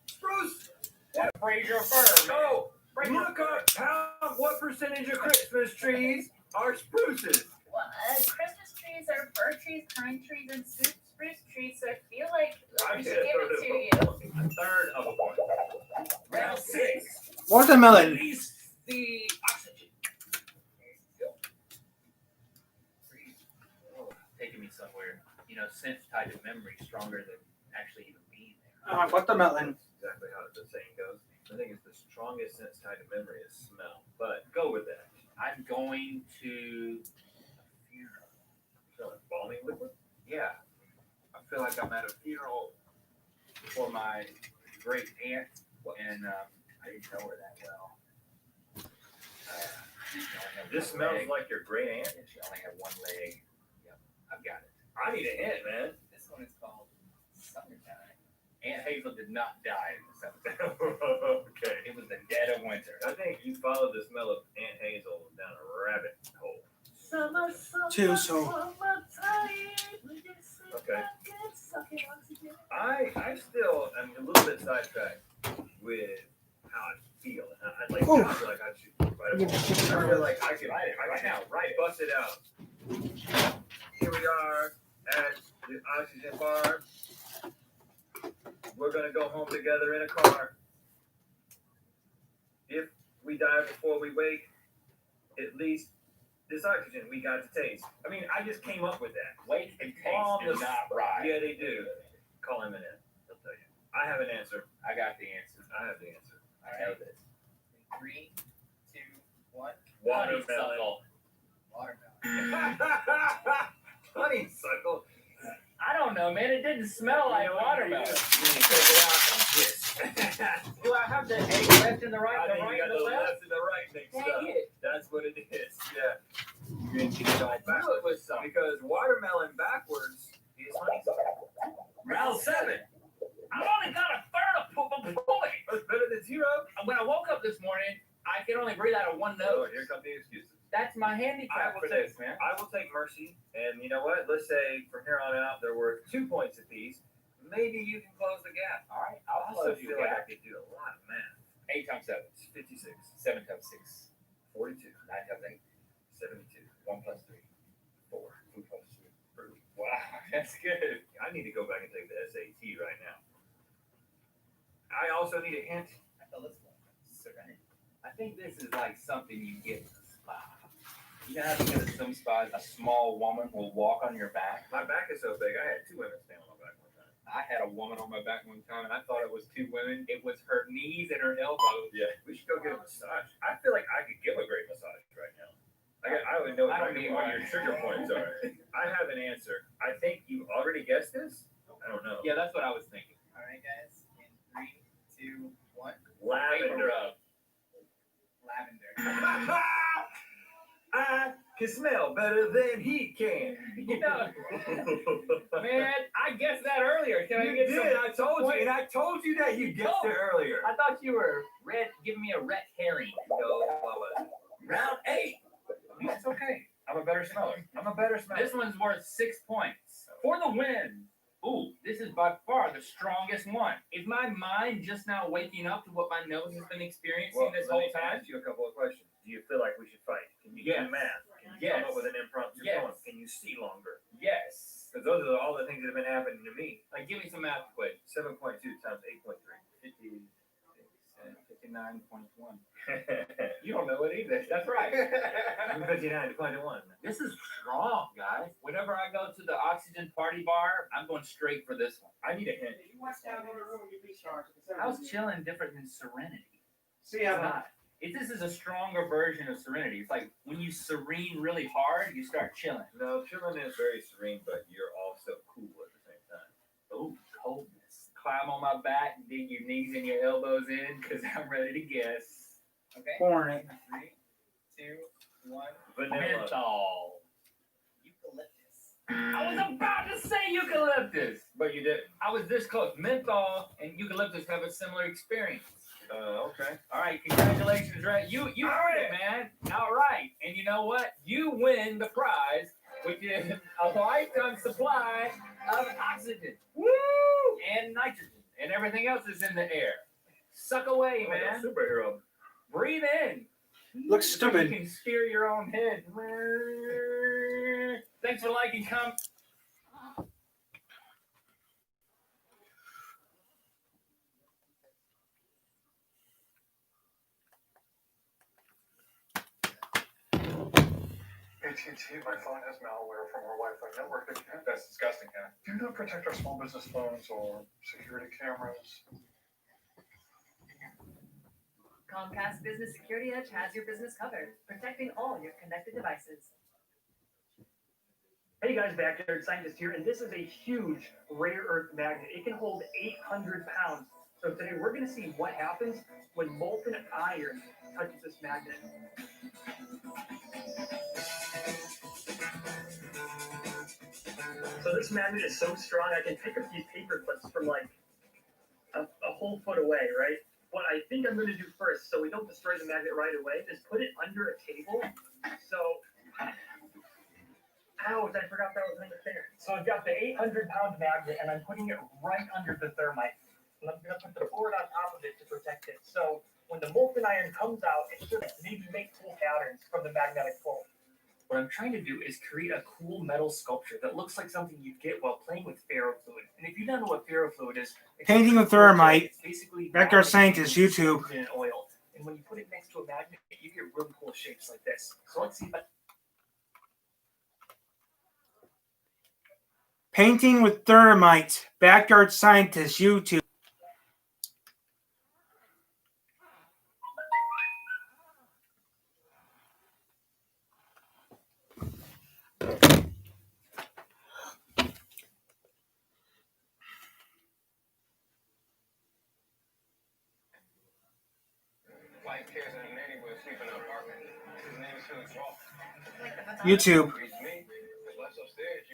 Spruce. Fraser fir. No. Look up what percentage of Christmas trees are spruces. Well, Christmas trees are fir trees, pine trees, and spruce trees. So I feel like we should give it to you. A third of a point. Round 6. Watermelon. Release the oxygen. Taking me somewhere. Sense-tied memory stronger than actually even being there. Watermelon. That's exactly how the saying goes. I think it's the strongest sense tied to memory is smell. But go with that. I'm going to a funeral. So embalming liquid? Yeah. I feel like I'm at a funeral for my great aunt, and I didn't know her that well. This smells like your great aunt? And she only had one leg. Yep, I've got it. I need a hint, man. This one is called Summertime. Aunt Hazel did not die in the summertime. Okay. It was the dead of winter. I think you followed the smell of Aunt Hazel down a rabbit hole. Too so. Okay. I still am a little bit sidetracked with how I feel. I feel like I should write it. I feel like I could Write it right now. Write it. bust it out. Here we are at the oxygen bar. We're gonna go home together in a car. If we die before we wake, at least this oxygen we got to taste. I mean, I just came up with that. Wake and On taste the- is not right. Yeah, they do. Call him in. He'll tell you. I have an answer. I got the answer. I have the answer. I know this. 3, 2, 1. Watermelon. Watermelon. Honeysuckle. I don't know, man. It didn't smell like watermelon. You need to take it out and kiss. Do I have the egg left and the right, I the think right, you got and the the left? left and the right mixed up. Dang it. That's what it is. Yeah. You didn't get it all I knew backwards. it was something. Because watermelon backwards is honeysuckle. Round 7. I only got a third of a point. That's better than 0. When I woke up this morning, I can only breathe out of one Oh, nose. here come the excuses. That's my handicap for this, man. I will take mercy. And you know what? Let's say from here on out, they're worth 2 points apiece. Maybe you can close the gap. All right, I I'll also close you feel like I gap. could do a lot of math. 8 times 7. It's 56, 7 times 6. 42, 9 times 8. 72, 1 plus 3. 4. 2 plus 2. Wow, that's good. I need to go back and take the SAT right now. I also need a hint. I feel this one. Serenity. I think this is like something you get in a spa. You know how to get at some spas, a small woman will walk on your back? My back is so big, I had 2 women stand on my back one time. I had a woman on my back one time, and I thought it was 2 women. It was her knees and her elbows. Yeah, we should go get a massage. I feel like I could give a great massage right now. I would know I don't exactly need what one. your trigger points are. I have an answer. I think you already guessed this. I don't know. Yeah, that's what I was thinking. All right, guys. In 3, 2, 1. Lavender. Lavender. I can smell better than he can. You know, man, I guessed that earlier. Can I You get did. some I told you, points? and I told you that you guessed it earlier. I thought you were giving me a red herring. No, what was it? Round 8. That's okay. I'm a better smeller. I'm a better smeller. This one's worth 6 points. For the win. Ooh, this is by far the strongest one. Is my mind just now waking up to what my nose has been experiencing this whole time? Ask you a couple of questions. Do you feel like we should fight? Can you do Yes. math? Can you Yes. come up with an impromptu Yes. poem? Can you see longer? Yes. Because those are all the things that have been happening to me. Like, give me some math quick. 7.2 times 8.3. 59.1. You don't know it either. That's right. 59.1. This is strong, guys. Whenever I go to the Oxygen Party Bar, I'm going straight for this one. I need a hint. You watch down in the room, you Beastars. How's chilling different than Serenity? See It's how not. This is a stronger version of Serenity. It's like when you serene really hard, you start chilling. No, chilling is very serene, but you're also cool at the same time. Oh, coldness. Climb on my back, dig your knees and your elbows in, because I'm ready to guess. Okay. Hornet. 3, 2, 1. Vanilla. Menthol. Eucalyptus. I was about to say eucalyptus. But you didn't. I was this close. Menthol and eucalyptus have a similar experience. Okay. All right, congratulations, Ray. You earned it, man. All right. And you know what? You win the prize, which is a lifetime supply of oxygen. Woo! and nitrogen, and everything else is in the air. Suck away, man. Superhero. Breathe in. Looks It's like stupid. you can steer your own head. Thanks for liking, AT&T, my phone has malware from our Wi-Fi network. That's disgusting, huh? Do you not protect our small business phones or security cameras? Comcast Business Security Edge has your business covered, protecting all your connected devices. Hey guys, Backyard Scientist here, and this is a huge rare earth magnet. It can hold 800 pounds. So today we're going to see what happens when molten iron touches this magnet. So this magnet is so strong, I can pick up these paper clips from like a whole foot away, right? What I think I'm going to do first, so we don't destroy the magnet right away, is put it under a table. So, ouch, I forgot that was under there. So I've got the 800-pound magnet, and I'm putting it right under the thermite. And I'm going to put the board on top of it to protect it. So when the molten iron comes out, it should maybe make cool patterns from the magnetic pole. What I'm trying to do is create a cool metal sculpture that looks like something you'd get while playing with ferrofluid. And if you don't know what ferrofluid is, Painting with thermite. It's basically Backyard Scientist, YouTube. in oil. And when you put it next to a magnet, you get really cool shapes like this. So let's see if I... Painting with thermite. Backyard Scientist, YouTube. Like cares in a neighborhood sleeping in an apartment. His name is Felix Walker. YouTube. Reach me. There's less upstairs.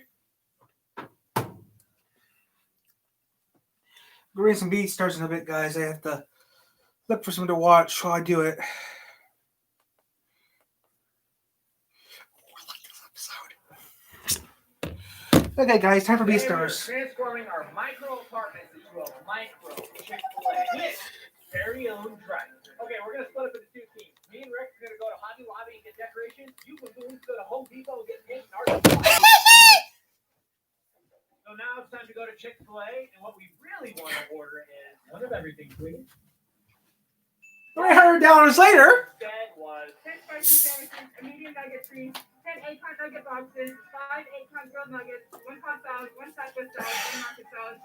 We're reading some Beastars in a bit, guys. I have to look for something to watch while I do it. Okay, guys, time for Beastars. Transforming our micro apartments into a micro Chick-fil-A. Very own drive. Okay, we're gonna split up into two teams. Me and Rex are gonna go to Hobby Lobby and get decorations. You can go to Home Depot and get paint and art. So now it's time to go to Chick-fil-A, and what we really want to order is one of everything, please. $300 later. Instead was 10 spicy sandwiches, a medium nugget treat, 10 8-pound nugget boxes, 5 8-pound grilled nuggets, 1 pot salad, 1 taco salad, 1 market salad,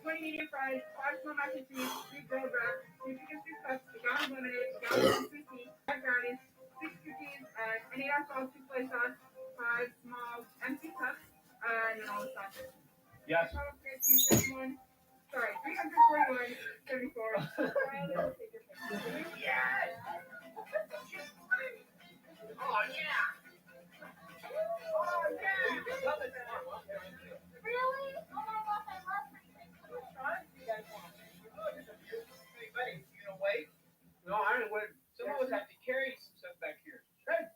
20 medium fries, 5 small mac and cheese, 3 grilled wraps, 2 chicken soup cups, a gallon of lemonade, a gallon of sweet tea, 5 brownies, 6 cookies, an 8-ounce sauce, 2 soy sauce, 5 small empty cups, and then all the sauces. yes. Sorry, 341, 34. Yes. Oh yeah. Oh, yeah. Really? Oh my gosh, I love Hey, buddy, you gonna wait? No, I don't wait. Some of us have to carry some stuff back here. Hey,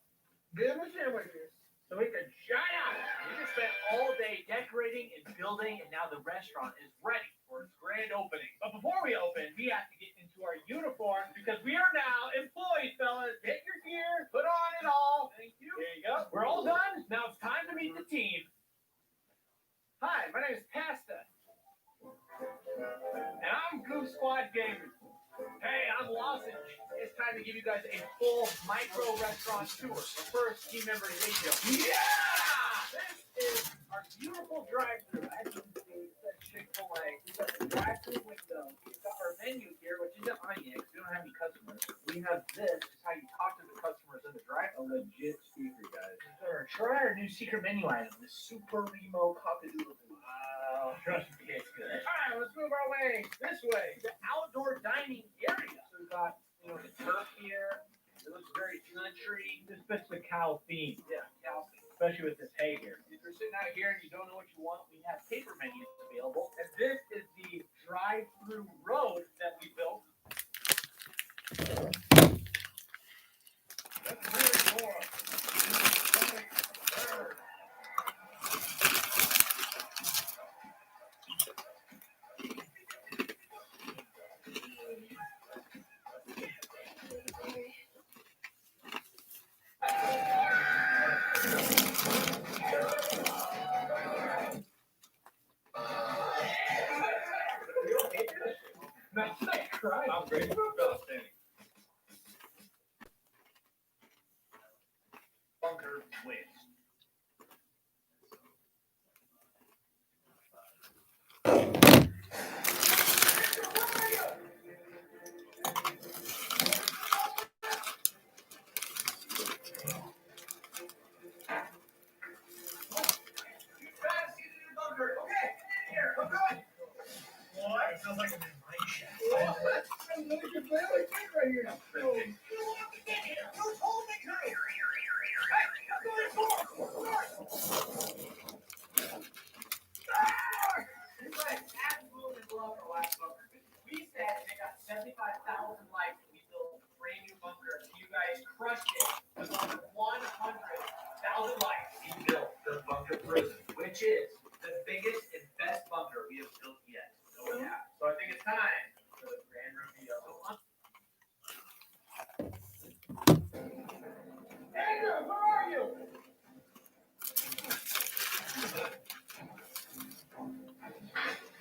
give me sandwiches. So we can shut up. We just spent all day decorating and building, and now the restaurant is ready for its grand opening. But before we open, we have to get into our uniforms because we are now employees, fellas. Get your gear, put on it all. Thank you. There you go. We're all done. Now it's time to meet the team. Hi, my name is Pasta. And I'm Goose Squad Gaming. Hey, I'm Lozenge. It's time to give you guys a full micro restaurant tour. But first, team member Najo. Yeah! This is our beautiful drive-thru. As you can see, it says Chick-fil-A. We've got the drive-thru window. We've got our menu here, which isn't on yet because we don't have any customers. We have this, which is how you talk to the customers in the drive-thru. A legit speaker, guys. Try our new secret menu item, the Super Remo Cockadoodle. Wow. Trust me, it's good. All right, let's move our way this way. The outdoor dining area. So we've got, the turf here. It looks very country. This fits the cow theme. Yeah, cow theme. Especially with this hay here. If you're sitting out here and you don't know what you want, we have paper menus available. And this is the drive-through road that we built. That's really cool. right. I'm great. Outstanding. Bunker wins. What? It sounds like I'm in my shack. You guys absolutely love our last bunker. We said they got 75,000 likes and we built a brand new bunker. You guys crushed it with over 100,000 likes. We built the bunker prison, which is the biggest and best bunker we have built yet. Oh yeah. So I think it's time for the grand reveal. Andrew, where are you?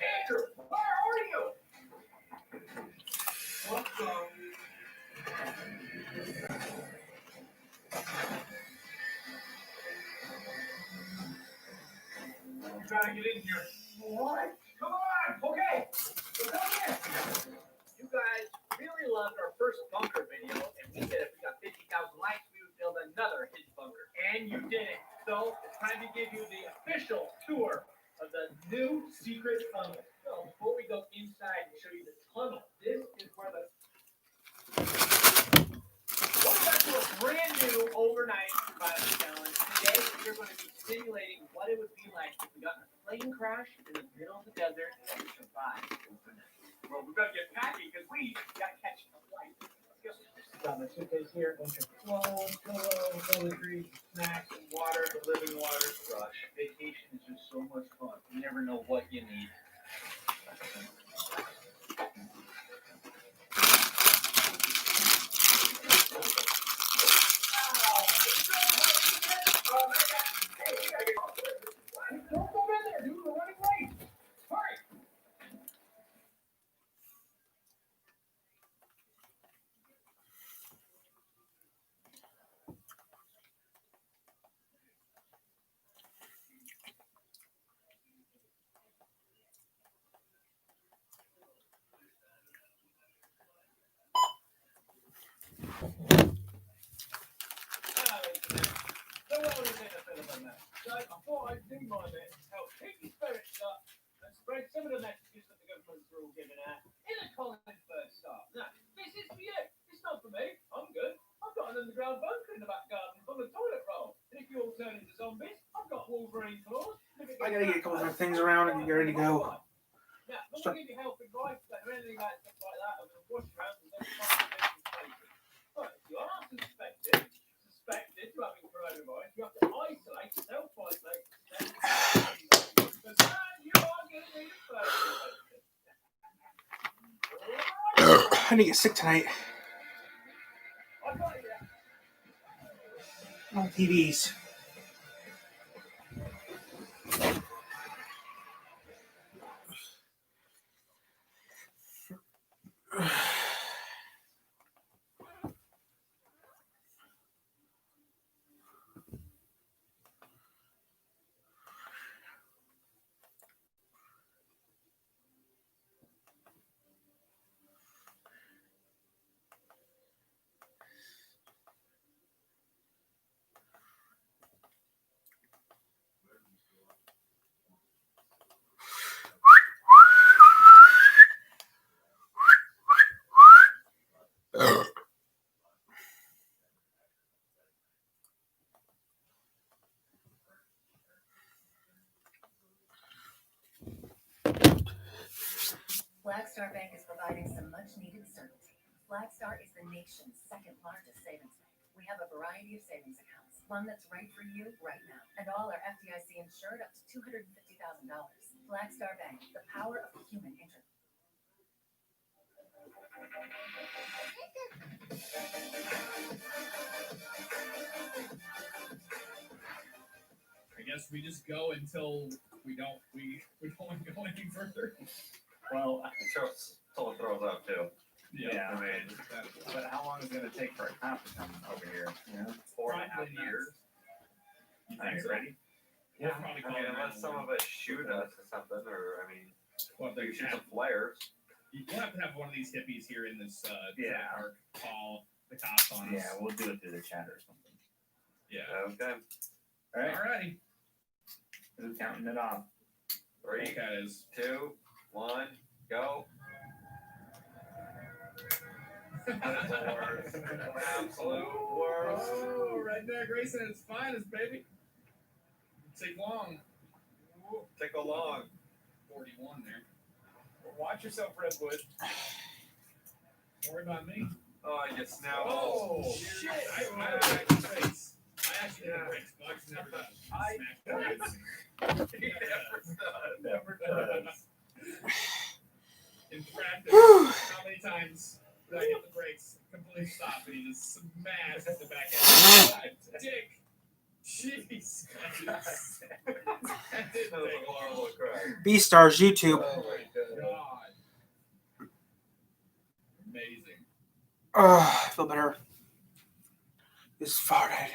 Andrew, where are you? What the? You gotta get in here. What? Come on! Okay! So come in! You guys really loved our first bunker video, and we said if we got 50,000 likes, we would build another hidden bunker. And you did it. So it's time to give you the official tour of the new secret tunnel. So before we go inside and show you the tunnel, this is where the welcome back to a brand new overnight pilot challenge. Today we're going to be simulating what it would be like if we got in a plane crash in the middle of the desert and survived overnight. Well, we better get packing because we got to catch a flight. Let's go. Got my suitcase here, bunch of clothes, pillows, toiletries, snacks, water, the living water. Rush. Vacation is just so much fun. You never know what you need. Don't go in there, dude. We're running late. Hurry. I thought I'd do my best to help keep your spirits up and spread some of the messages that the governments are all giving out in the college first start. Now, this is for you. It's not for me. I'm good. I've got an underground bunker in the back garden full of toilet roll. And if you all turn into zombies, I've got Wolverine claws. I gotta get a couple of things around and get ready to go. Now, I'm going to give you help advice or anything like stuff like that. I'm going to wash around and don't places. But if you are suspected to having coronavirus, you have to isolate, self-isolate, because you are going to need a first. I need to get sick tonight. I got it. On TVs. Flagstar Bank is providing some much-needed certainty. Flagstar is the nation's second largest savings bank. We have a variety of savings accounts, one that's right for you right now, and all are FDIC insured up to $250,000. Flagstar Bank, the power of human interest. I guess we just go until we don't want to go any further. Well, I can throw someone throws up too. Yeah. I mean, but how long is it going to take for a comp to come over here? You know, 4.5 years. You Are think you so? ready? We'll Yeah. probably I call mean, it unless some of us shoot us or something, or I mean, Well, we they shoot have, some flares. we'll have to have one of these hippies here in this Yeah. park call the cops on us. Yeah, we'll do it through the chat or something. Yeah. Okay. All right. Alrighty. Who's counting it off? 3, Cat is. 2, 1, go. That's the worst. Absolute worst. Oh, Redneck Racing at its finest, baby. Take long. Take a long. 41 there. Watch yourself, Redwood. Don't worry about me. Oh, I just now. Oh, shit. I actually brakes. I actually hit the brakes. Bugs never does. I- Smash the brakes. He Never does. In practice, Whew. how many times did I hit the brakes, completely stop, and he just smashed the back end? Dick! Jeez! That didn't That was take a horrible cry. Beastars YouTube. Oh my god. God. Amazing. I feel better. It's farted.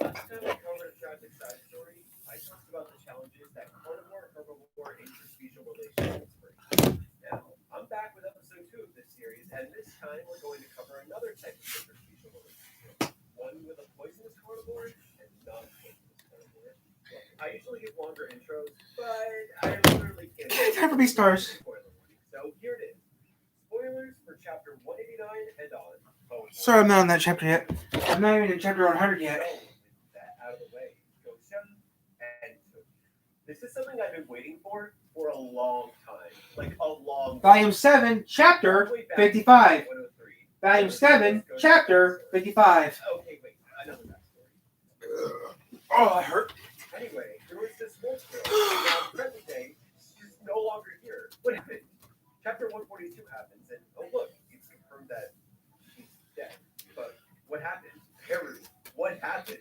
Last time I covered a tragic side story, I talked about the challenges that carnivore-herbivore interspecial relationships bring. Now, I'm back with episode 2 of this series, and this time we're going to cover another type of interspecial relationship. One with a poisonous carnivore and non-poisonous carnivore. Look, I usually give longer intros, but I literally can't. Time for Beastars. Spoiler warning. So here it is. Spoilers for chapter 189 and on. Oh, Sorry, I'm not on that chapter yet. I'm not even in chapter 100 yet. So, with that out of the way, Gosha and Toki. This is something I've been waiting for a long time. Like a long Volume 7, chapter 55. 103. Volume 7, chapter 55. Okay, wait, another backstory. Oh, that hurt. Anyway, there was this wolf girl. Now, present day, she's no longer here. What happened? Chapter 142 happens, and oh look, it's confirmed that she's dead. But what happened? Haru, what happened?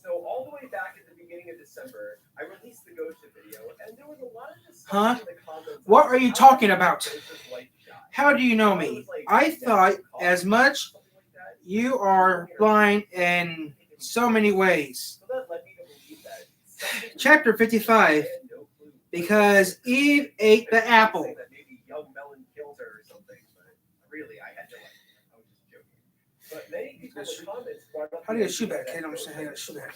So all the way back at the beginning of December, I released the Gosha video, and there was a lot of discussion in the comments. What are you about talking how about? Gosha's life died. How do you know me? I thought as much Something like that. you are blind in so many ways. So that led me to believe that something- Chapter 55, I had no clue. because Eve ate the apple. That maybe young Melon killed her or something, but really, I had no idea. I was just joking. But many people in the comments brought up. How do you get a shoe back? I don't understand how you get a shoe back.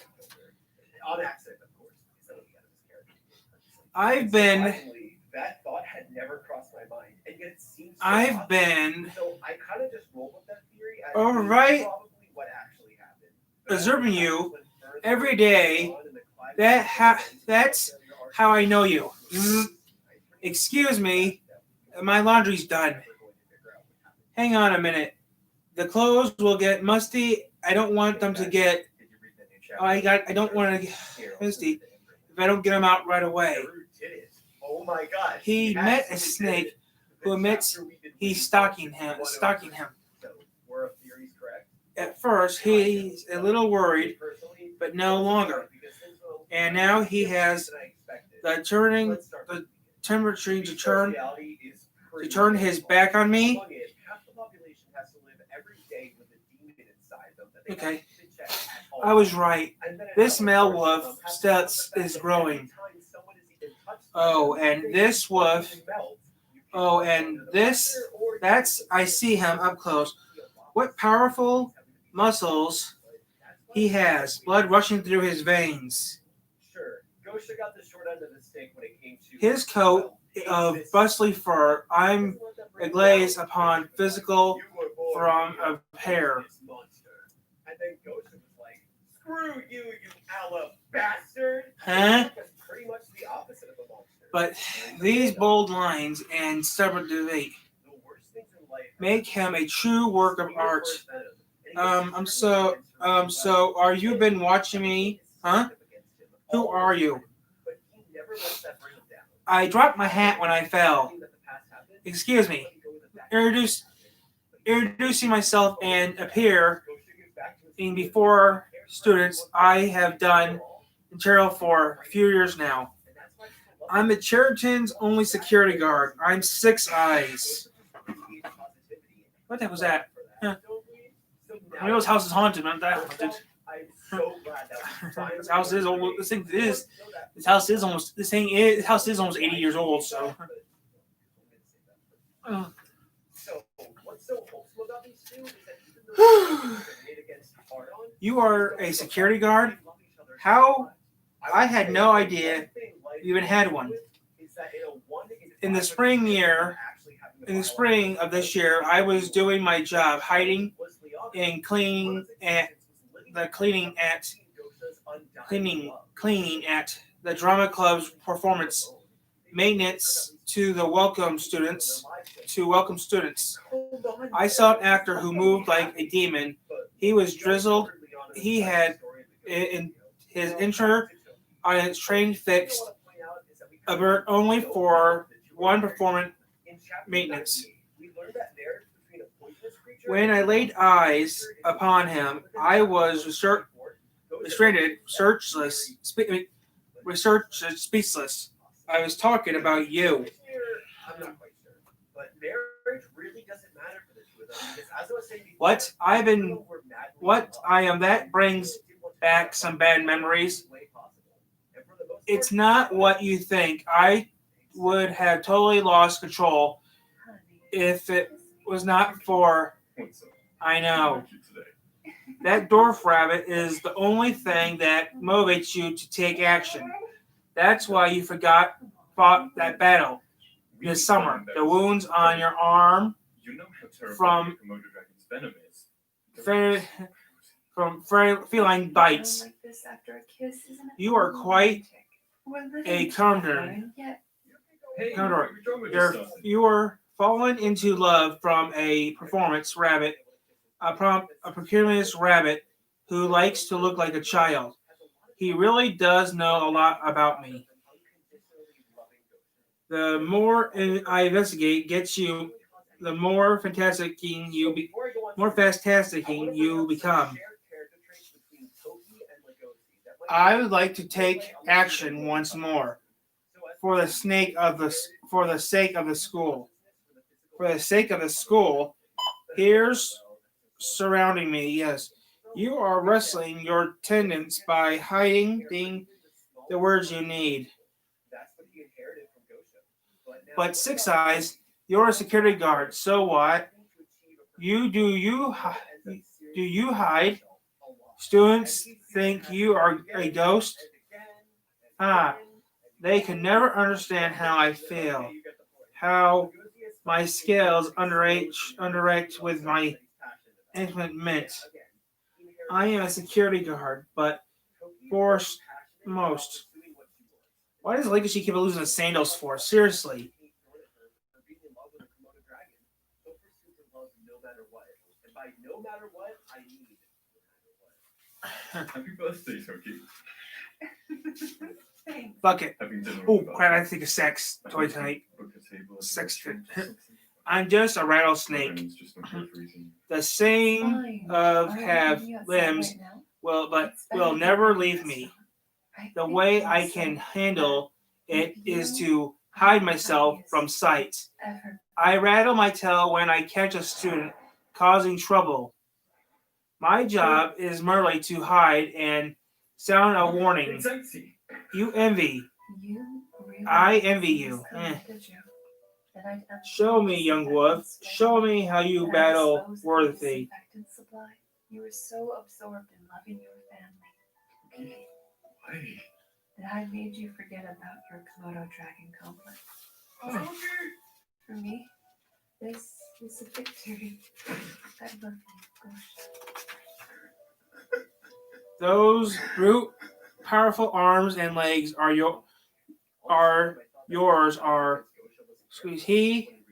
On accident, of course. He's looking out of his character. I've been, Surprisingly, that thought had never crossed my mind, and yet it seems. So I've obvious. been So I kind of just rolled with that theory. As All being right. Probably what actually happened. But observing as you time went further every day. on in the climate That's how I know you. Excuse me, my laundry's done. Hang on a minute. The clothes will get musty. I don't want them to get. I don't want to get musty if I don't get them out right away. Oh my God! He met a absolutely snake did it. who The admits chapter we've been he's waiting stalking for him. since Stalking 103. him. So, were our theories correct? At first, he's a little worried, Personally, but no longer. because things will- And now he has than I expected. the turning Let's start the with temperature to turn reality is pretty his simple. back on me. Among it, half the population has to live every day with a demon inside them that they Okay. have to check at all I was times. right. And then This another male portion of wolf them have to stats live with the fact is that growing. every time someone is even touched Oh, them, and they this wolf. fucking melt. You can Oh, go and under the this. pressure or you That's. can I see him up close. What powerful muscles he has. Blood rushing through his veins. Sure, Gosha got the short end of the stick when it came to His coat of bristly fur. I'm glazed upon physical from of hair. And then Gosha was like, "Screw you, you Allah bastard!" Huh? That's pretty much the opposite of a monster. But these bold lines and stubborn debate The worst things in life make him a true work of art. So are you been watching me? Huh? Who are you? But he never lets that bring him down. I dropped my hat when I fell. Excuse me. introducing myself and appearing before students. I have done material for a few years now. I'm the Cheriton's only security guard. I'm Six Eyes. What the heck was that? Huh. I know this house is haunted, but not that haunted. This house is old. This house is almost 80 years old. So. You are a security guard? How? I had no idea you even had one. In the spring of this year, I was doing my job, hiding and cleaning at the drama club's performance, maintenance to welcome students. I saw an actor who moved like a demon. He was drizzled. He had in his intro on his train fixed, but only for one performance maintenance. When I laid eyes upon him, I was speechless. I was talking about you. What I am, that brings back some bad memories. It's not what you think. I would have totally lost control if it was not for. I know. That dwarf rabbit is the only thing that motivates you to take action. That's why you fought that battle this summer. The wounds on your arm from feline bites. You are quite a condor. You are fallen into love from a performance rabbit, a precarious rabbit who likes to look like a child. He really does know a lot about me. The more I investigate, the more fantastic you become. I would like to take action once more, for the sake of the school. For the sake of the school, here's surrounding me. Yes, you are wrestling your tendons by hiding the words you need. But Six Eyes, you're a security guard. So what? Do you hide? Students think you are a ghost. They can never understand how I feel. How my scales underact with my implement. I am a security guard, but for most. Why does Legacy keep losing the sandals for? Seriously. Happy birthday, Toki. Fuck it. Oh, crap, I think of sex toy tonight. Sex. I'm just a rattlesnake. The same have limbs, but will never leave me. The way I can handle it is to hide myself from sight. I rattle my tail when I catch a student causing trouble. My job is merely to hide and sound a warning. You envy. I envy you. Show me, young wolf. Show me how you battle worthy. You were so absorbed in loving your family that I made you forget about your Komodo dragon complex. For me, this is a victory. I love you, Ghost. Those brute, powerful arms and legs are yours.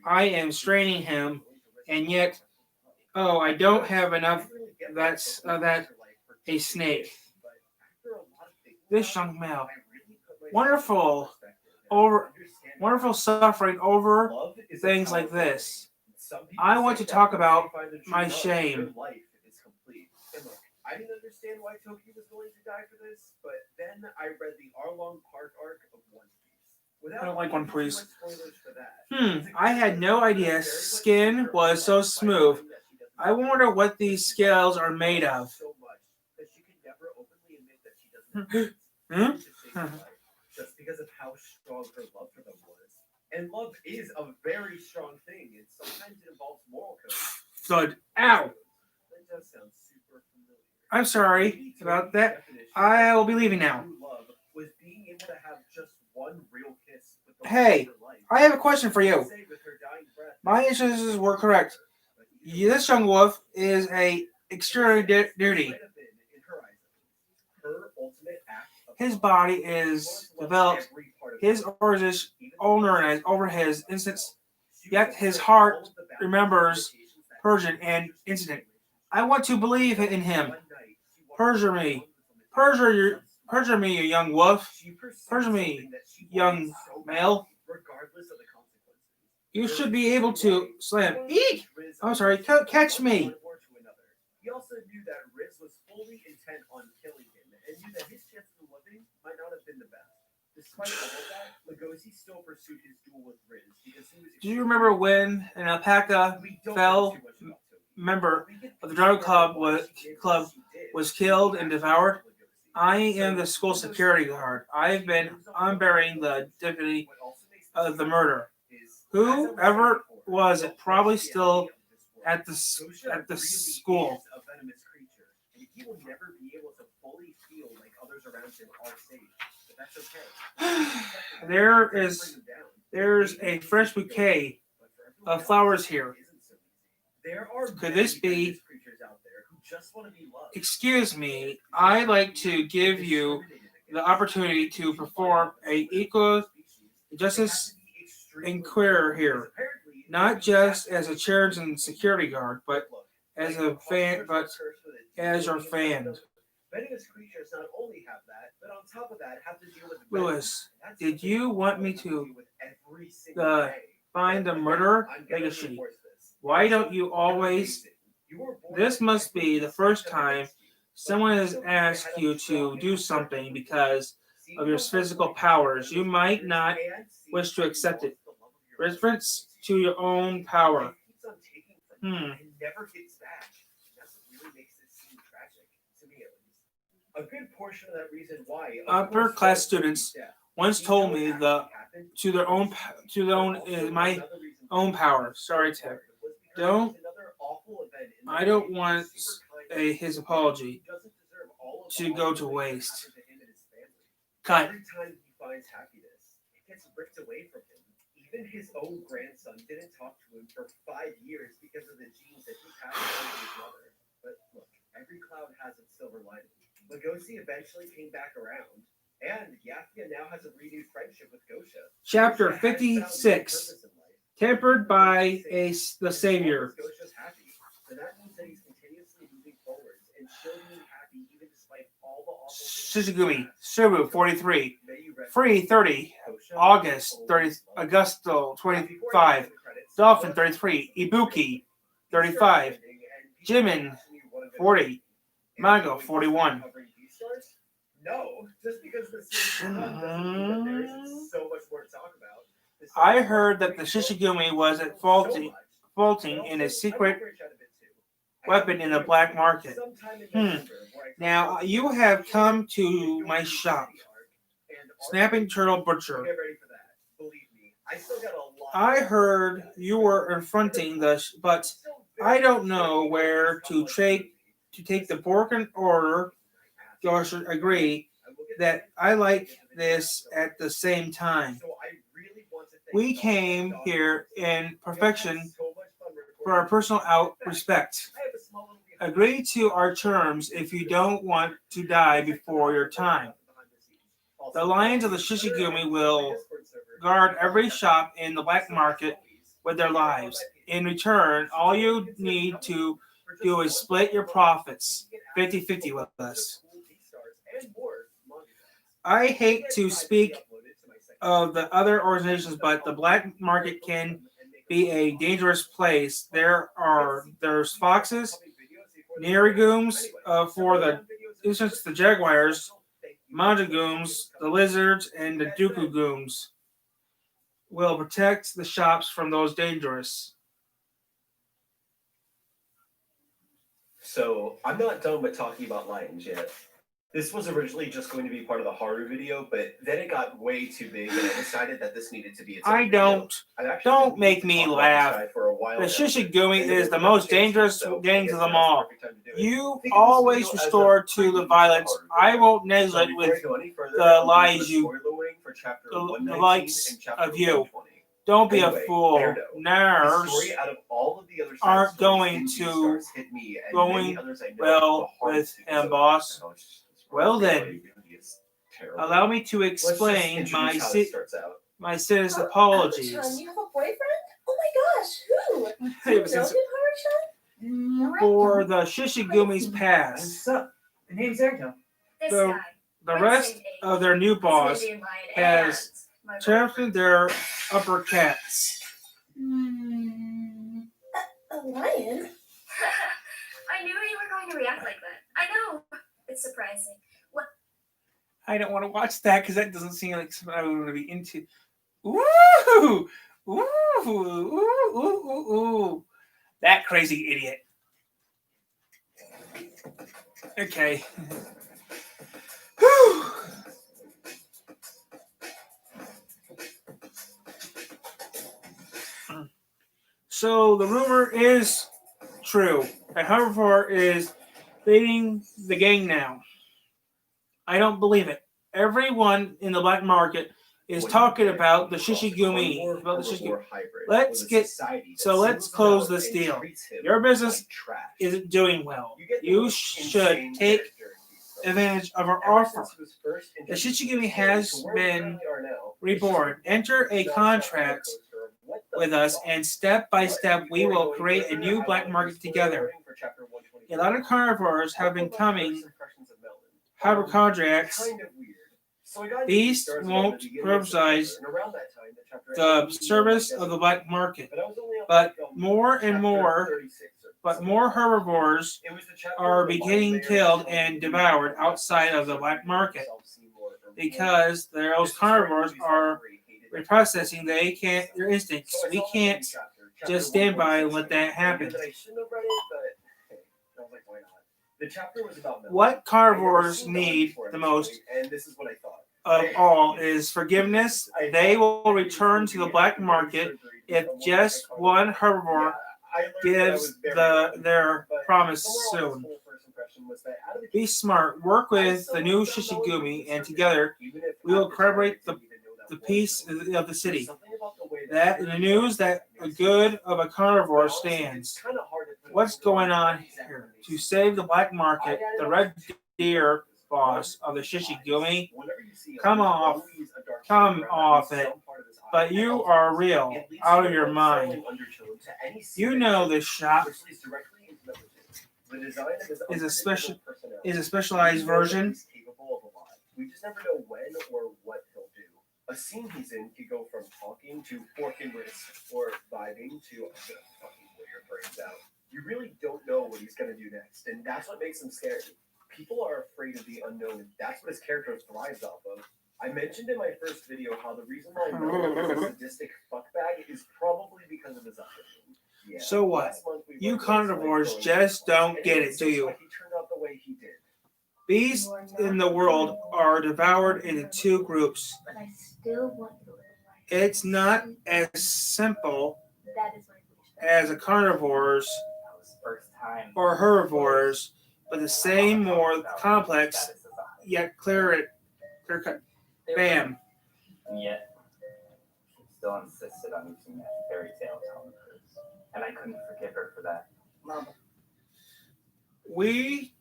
I am straining him, and yet, I don't have enough. That's a snake. This young male, wonderful suffering over things like this. Some people I want say to that talk once about they find their true my love, shame. their life is complete. And look, I didn't understand why Toki was going to die for this, but then I read the Arlong Park arc of One Piece. I don't like One Piece. Spoilers for that. I had no idea skin was so smooth. I wonder what these scales are made of. So much that she can never openly admit that she doesn't just because of how strong her love for them was. And love is a very strong thing, and sometimes it involves moral codes. Thud. Ow! That does sound super familiar. I'm sorry about that. I will be leaving now. True love was being able to have just one real kiss with the Hey, love of her life. I have a question for you. Say with her dying breath, My intuitions were correct. This young wolf is a extraordinary duty. might have been, in her eyes, her ultimate act of His love. body is developed. Every part of His her. organization Even organized over his instance. she Yet was his all heart of the boundaries remembers and limitations that Persian others and just incident. couldn't. I want to believe in him. One night, she wanted Perjure to me. bond with the Perjure me, you young wolf. She pursued Perjure me, something that she young wanted so male. badly, regardless of the consequences. You should be able to slam. Eek! I'm sorry, catch me. He also knew that Riz was fully intent on killing him, and knew that his chances of living might not have been the best. Despite all of that, Lugosi still pursued his duel with Riz because he was. Do you remember when an alpaca We don't fell know too much about Toki. member We get of the to Dragon discover Club why was she did club what she did. was killed and devoured? Lugosi. I am the school security guard. I've been unburying the deputy What also makes of the this murder. is, Whoever as I was saying before, was no it probably person still of this world. at the Gosha really school. is a venomous creature, and he will never be able to fully feel like others around him are safe. But that's okay. There's a fresh bouquet of flowers here. There are Could this many be? venomous creatures out there who just want to be loved. Excuse me, I'd like to give you the opportunity to perform a equal justice inquiry here, not just as a charity and security guard, but as a fan, but as your fan. Venomous creatures not only have that, but on top of that, have to deal with Lewis, venom. did you want me to deal with every single uh, day. find the But murderer I'm gonna legacy? reinforce this. Why don't you always? You were born This must with be the every first second time against you. someone has asked you to do something because of your physical powers. You might not wish to accept it. Reference to your own power. And never gets back. That's what really makes this seem tragic, to me at least. A good portion of that reason why Upper class students once told me to their own my own power. Sorry, Tim. I don't want his apology to go to waste. Cut. Every time he finds happiness, it gets ripped away from him. Even his own grandson didn't talk to him for 5 years because of the genes that he passed on to his mother. But look, every cloud has its silver lining. Lugosi eventually came back around, and Yafia now has a renewed friendship with Gosha. Chapter Gosha has found new 56. purpose in life. Tempered by the Savior. Gosha's happy, so that means that he's continuously moving forwards and still being happy even despite all the awful things. Shishigumi. Subu 43. May you rest Free 30. Gosha, August always 30. love. Augusto Before I get 25. to the credits, Dolphin let's 33. just- Ibuki 35. Jimin 40. Mago 41. Beastars? No, just because the series is done doesn't mean that there isn't so much more to talk about. This I stuff- heard that the Shishigumi was at faulting in a secret weapon in the black market. Now you have come to my shop, Snapping Turtle Butcher. Get ready for that. Believe me, I still got a lot. I heard you were confronting but I don't know where to take the broken order. Josh agree that I like this at the same time. We came here in perfection for our personal respect. Agree to our terms if you don't want to die before your time. The Lions of the Shishigumi will guard every shop in the black market with their lives. In return, all you need to do is split your profits 50-50 with us. I hate to speak of the other organizations, but the black market can be a dangerous place. There's foxes, Nerigooms for the instance the jaguars, Monjagooms, the lizards, and the Dukugooms will protect the shops from those dangerous. So I'm not done with talking about lions yet. This was originally just going to be part of the Haru video, but then it got way too big, and I decided that this needed to be its own video. Don't make me laugh. The Shishigumi is the most dangerous gangs of them all. You always restore to the violence. I won't negate with the lies the likes of you. Don't be a fool. Nerves aren't going well with him, boss. Well then, allow me to explain my sincerest apologies. You have a boyfriend? Oh my gosh, who? Do you know him, Haruka? For the Shishigumi's past, The name's Erdo. the rest of their new boss has sharpened their upper cats. A lion? I knew you were going to react like that. I know. It's surprising. What? I don't want to watch that because that doesn't seem like something I would want to be into. Ooh! Ooh! Ooh! Ooh! Ooh! That crazy idiot. Okay. So the rumor is true. And Hoverboard is leading the gang now. I don't believe it. Everyone in the black market is talking about the Shishigumi. Let's close this deal. Your business isn't doing well. You should take advantage of our offer. The Shishigumi has been reborn. Enter a contract with us, and step by step we will create a new black market together. A lot of carnivores have been coming hypochondriacs. Beast won't criticize the service of the black market, but more herbivores are being killed and devoured outside of the black market because those carnivores are reprocessing their instincts. We can't just stand by and let that happen. What carnivores need the most of all is forgiveness. They will return to the black market if just one herbivore gives their promise soon. Be smart. Work with the new Shishigumi, and together we will collaborate the peace of the city. That in the news that a good of a carnivore stands. What's going on here? To save the black market, the red deer boss of the Shishigumi, come off it. But you are real, out of your mind. You know this shop is a specialized version. We just never know when or what he'll do. A scene he's in could go from talking to fork and wrist or vibing to fucking blow your brains out. You really don't know what he's going to do next, and that's what makes him scary. People are afraid of the unknown, and that's what his character thrives off of. I mentioned in my first video how the reason why I know he's a sadistic fuckbag is probably because of his upbringing. Yeah, so what? You carnivores just don't get it, do you? He turned out the way he did. Beasts in the world are devoured into two groups. But I still want to live life. It's not as simple as a carnivores or herbivores, but the same more complex, yet clear cut. Bam. And yet, she still insisted on using that fairy tale tone of hers. And I couldn't forgive her for that. Mama. We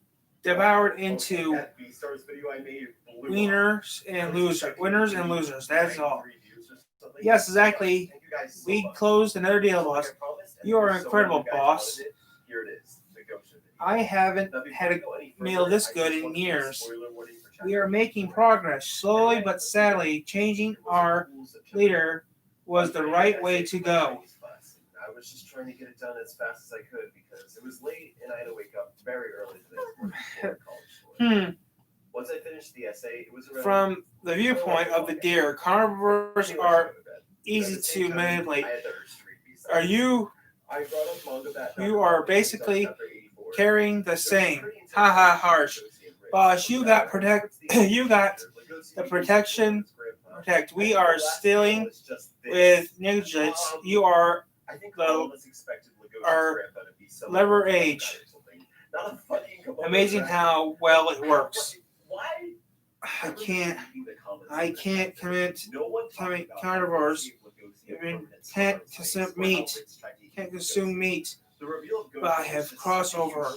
devoured into That Beastars video I made blew winners and losers. That's all. Yes, exactly. We closed another deal, boss. You are incredible, boss. Here it is. I haven't had a meal this good in years. We are making progress, slowly but sadly. Changing our leader was the right way to go. was just trying to get it done as fast as I could because it was late and I had to wake up very early the next morning before college. Once I finished the essay, it was around. From the viewpoint of the deer, carnivores are easy to manipulate. Are you? You are basically carrying the same. Haha, harsh. Boss, you got you got the protection. Protect. We are stealing with negligence. You are the our lever age. Amazing how well it works. I can't commit carnivores. Can't consume meat. Can't consume meat. But I have crossed over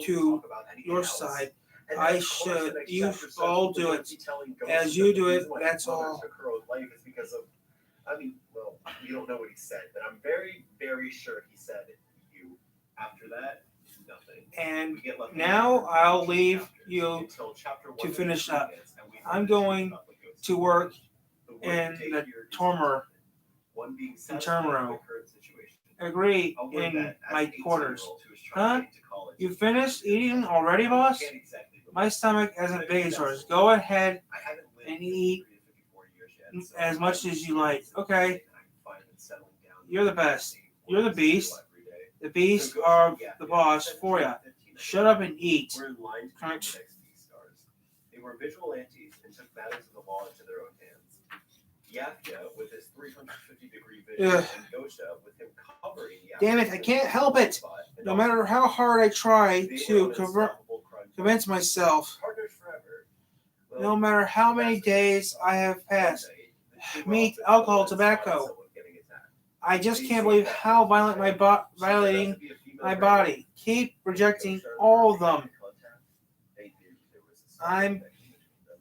to your side. I should. You all do it as you do it. That's all. I mean, well, we don't know what he said, but I'm very, very sure he said you. After that, nothing. And now I'll leave you to finish up. I'm going to work in the terminal. Agree in my quarters. Huh? You finished eating already, boss? My stomach isn't big as yours. Go ahead and eat as much as you like. Okay. You're the best. You're the beast. The beasts are the boss for you. Shut up and eat. Crunch. They were vigilantes and took matters of the law into their own hands. Yafya with his 350-degree vision and Gosha with him covering Yafya. Damn it, I can't help it. No matter how hard I try to convince myself, no matter how many days I have passed, meat, alcohol, tobacco, I just can't believe how violent violating my body. Keep rejecting all of them. I'm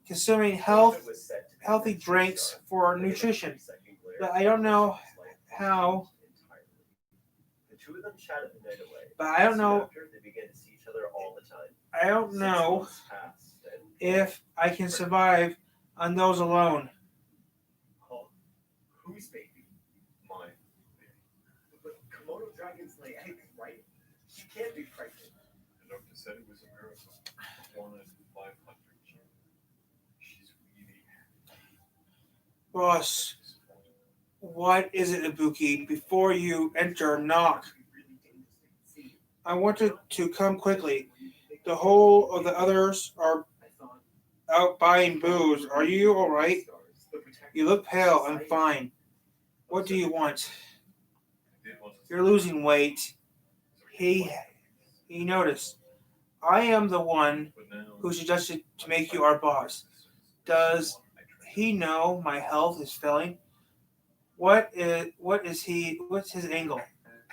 consuming healthy drinks for nutrition, but I don't know how. But I don't know. I don't know if I can survive on those alone. Whose baby? Mine. But Komodo dragons lay eggs, right? She can't be pregnant. The doctor said it was a miracle. 1 in 500 children. She's really. Boss, what is it, Ibuki? Before you enter, knock. I wanted to come quickly. The whole of the others are out buying booze. Are you all right? You look pale. I'm fine. What do you want? You're losing weight. He noticed. I am the one who suggested to make you our boss. Does he know my health is failing? What's his angle?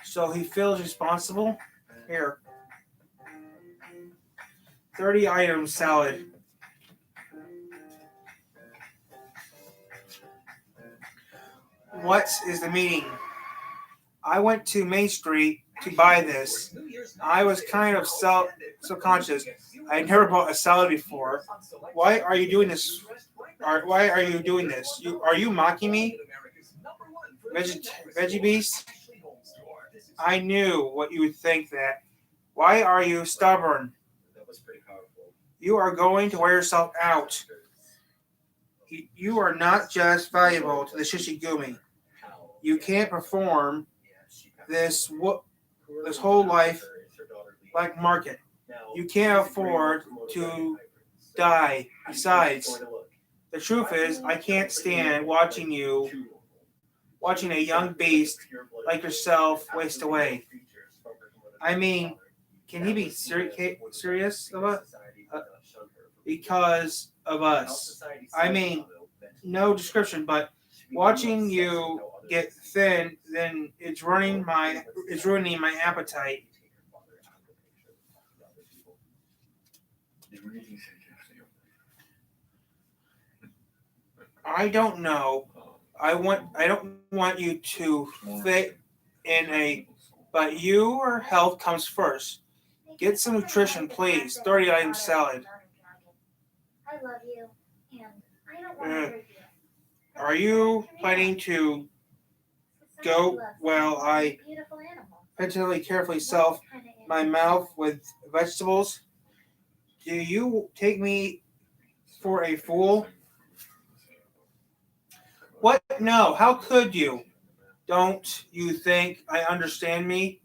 So he feels responsible? Here. 30 items salad. What is the meaning? I went to Main Street to buy this. I was kind of subconscious. I had never bought a salad before. Why are you doing this? Why are you doing this? Are you mocking me? Veggie Beast? I knew what you would think that. Why are you stubborn? You are going to wear yourself out. You are not just valuable to the Shishigumi. You can't perform this whole life like market. You can't afford to die. Besides, the truth is, I can't stand watching a young beast like yourself waste away. I mean, can he be serious about because of us? I mean, no description, but watching you get thin, then it's ruining my appetite. I don't know. I don't want you to fit in but your health comes first. Get some nutrition, please. 30 item salad. I love you, and I don't want to hurt you. Are you planning to goat while I Beautiful animal. particularly carefully self What kind of my animal? mouth with vegetables? Do you take me for a fool? What? No, how could you? Don't you think I understand me?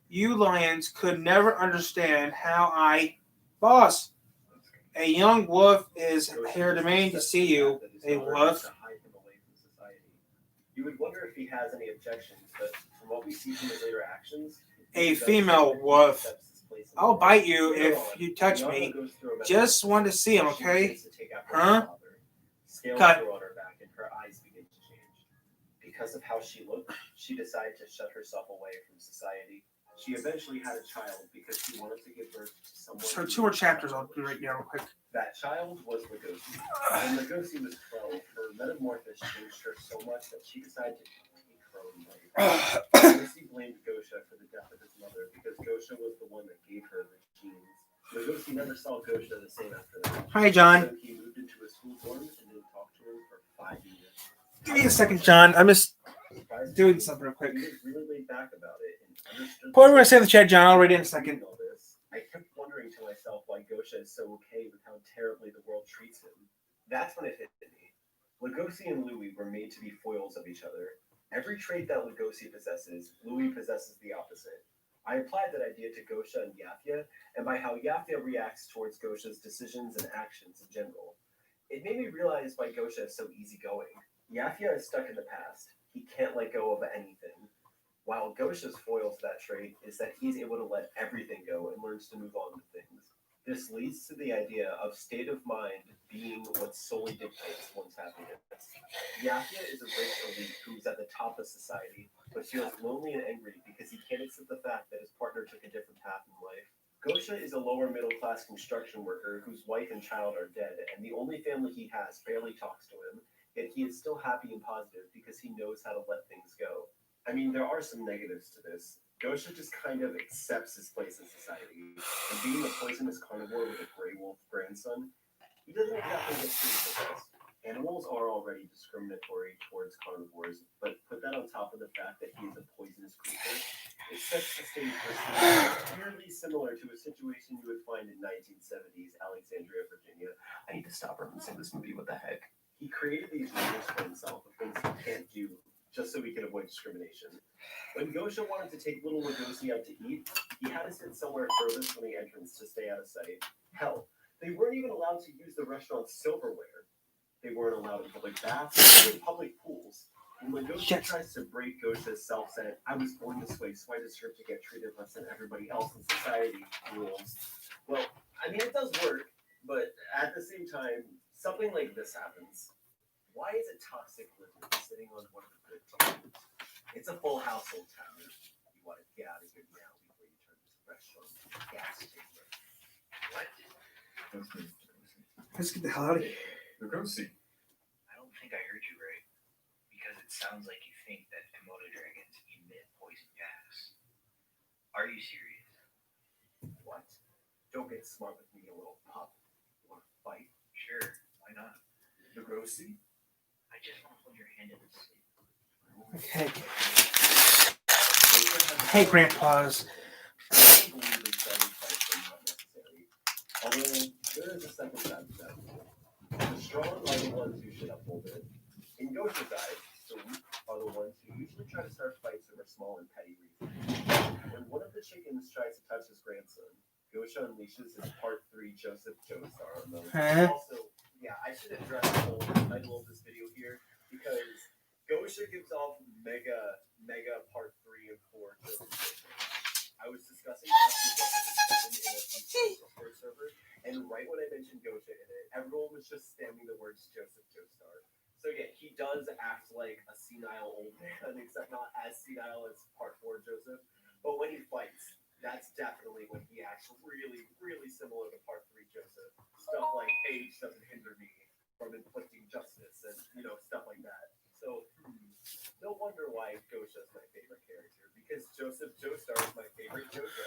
You lions could never understand how I. Boss, a young wolf is here demanding to see you. A wolf? You would wonder if he has any objections, but from what we see from his later actions, A female wolf. I'll bite you if you touch me. Just want to see him, okay? Huh? Scales Cut. grow on her back and her eyes begin to change. Because of how she looked, she decided to shut herself away from society. She eventually had a child because she wanted to give birth to someone. So 2 more chapters I'll do right now real quick. That child was Lugosi. When Lugosi was 12, her metamorphosis changed her so much that she decided to take her own life. Lugosi blamed Gosha for the death of his mother because Gosha was the one that gave her the genes. Lugosi never saw Gosha the same after that. Hi, John. So he moved into a school dorm and didn't talk to him for 5 years. Give me a second, John. I'm just doing something real quick. He was really laid back about it and understood. What we're going to say in the chat, John. I'll read it in a second. I kept wondering to myself why Gosha is so okay with how terribly the world treats him. That's when it hit me. Lugosi and Louis were made to be foils of each other. Every trait that Lugosi possesses, Louis possesses the opposite. I applied that idea to Gosha and Yafia, and by how Yafia reacts towards Gosha's decisions and actions in general. It made me realize why Gosha is so easygoing. Yafia is stuck in the past. He can't let go of anything. While Gosha's foil to that trait is that he's able to let everything go and learns to move on with things. This leads to the idea of state of mind being what solely dictates one's happiness. Yafia is a rich elite who's at the top of society, but feels lonely and angry because he can't accept the fact that his partner took a different path in life. Gosha is a lower middle class construction worker whose wife and child are dead, and the only family he has barely talks to him, yet he is still happy and positive because he knows how to let things go. I mean, there are some negatives to this. Gosha just kind of accepts his place in society, and being a poisonous carnivore with a gray wolf grandson, he doesn't exactly get treated the best. Animals are already discriminatory towards carnivores, but put that on top of the fact that he is a poisonous creature, it sets the stage for something eerily similar to a situation you would find in 1970s Alexandria, Virginia. I need to stop referencing this movie. What the heck? He created these rules for himself of things he can't do, just so he could avoid discrimination. When Gosha wanted to take little Lugosi out to eat, he had to sit somewhere furthest from the entrance to stay out of sight. Hell, they weren't even allowed to use the restaurant's silverware. They weren't allowed in public baths or in public pools. When Lugosi tries to break Gosha's self-set, I was born this way, so I deserve to get treated less than everybody else in society rules. Well, I mean, it does work, but at the same time, something like this happens. Why is a toxic lizard sitting on one of the good tables? It's a full household tavern. You want to get out of here now before you turn this restaurant into a gas chamber. What? Let's get the hell out of here. Lugosi. I don't think I heard you right. Because it sounds like you think that Komodo dragons emit poison gas. Are you serious? What? Don't get smart with me, you little pup. You want to fight? Sure, why not? Lugosi? I just want to hold your hand in the sleep. Okay. Hey, grandpas. Although there is a second side to that. The strong are the ones who should uphold it. In Gosha's eyes, the weak are the ones who usually try to start fights over small and petty reasons. When one of the chickens tries to touch his grandson, Gosha unleashes his Part 3 Joseph Joestar on them. Also, yeah, I should address the whole title of this video here because Gosha gives off mega Part 3 and 4 Joseph Joestar. I was discussing in a Discord server, and right when I mentioned Gosha in it, everyone was just spamming the words Joseph Joestar. So yeah, he does act like a senile old man, except not as senile as Part 4 Joseph. But when he fights, that's definitely when he acts really, really similar to Part 3 Joseph. Stuff like age doesn't hinder me from inflicting justice and, stuff like that. So, no wonder why Gosha is my favorite character, because Joseph Joestar is my favorite Jojo.